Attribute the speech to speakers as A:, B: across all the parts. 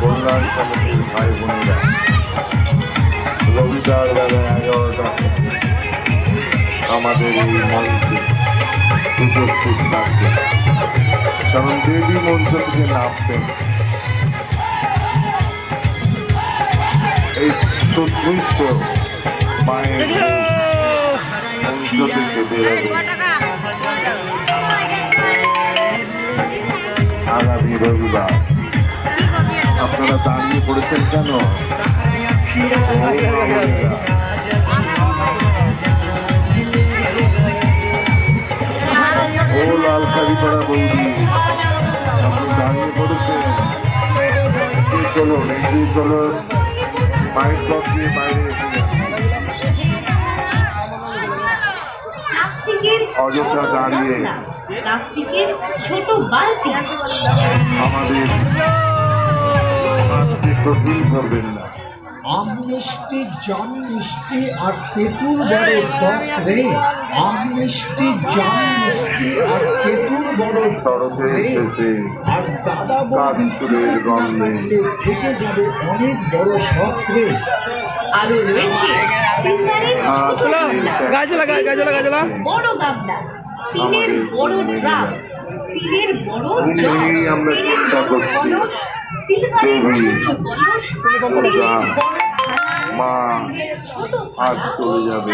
A: কল্যাণ সমিতির ভাই বোনেরা রবিবার বেলা 11টা আমাদের এই মঞ্চে উপস্থিত থাকবেন, কারণ দেবী মঞ্চ থেকে নামবেন। এই সুদৃশ্য মায়ের মঞ্চ থেকে বেরোবে আগামী রবিবার। আপনারা দাঁড়িয়ে পড়েছেন কেন? ও লাল শাড়ি পরা বৌদি, আপনি দাঁড়িয়ে পড়েছেন? চলো এগিয়ে চলো, মাইক বক্স দিয়ে বাইরে এসে অযথা দাঁড়িয়ে
B: ছোট বালতি
A: আমাদের প্রতিদিন করবেন না।
C: আম মিষ্টি, জাম মিষ্টি আর তেঁতুল বড় টক রে। আম মিষ্টি, জাম মিষ্টি আর তেঁতুল বড় টক রে। আর দাদা বৌদি গন্ধে থেকে যাবে অনেক বড় শখ রে।
B: আরো রয়েছে বড় গামলা, স্টিলের বড় ড্রাম, স্টিলের বড়
A: আমরা চিন্তা করছি মা আজ চলে যাবে,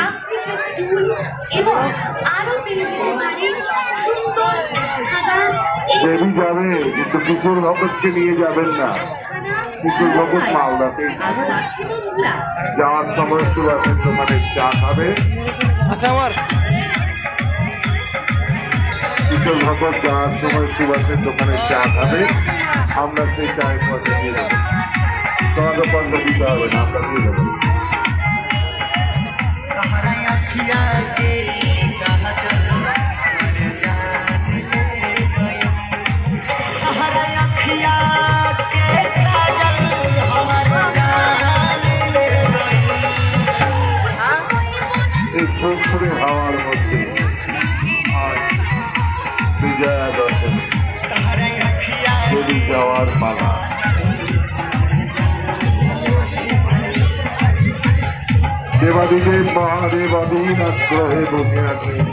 A: দেবী যাবে, কিন্তু কিশোর ভগৎকে নিয়ে যাবেন না। কিশোর ভগৎ মালদাতে যাওয়ার সময় সুভাষের দোকানে চা খাবে। কিশোর ভগৎ যাওয়ার সময় সুভাষের দোকানে চা খাবে, আমরা সেই চায়ের পয়সা দিয়ে দেবো। তোমাকে পয়সা দিতে হবে না, আমরা দিয়ে দেবো। এই ফুরফুরে হাওয়ার মধ্যে বিজয়া দশমী দেবী যাওয়ার পালা। দেবাদিদেব মহাদেব অধীন আগ্রহে বসে আছেন।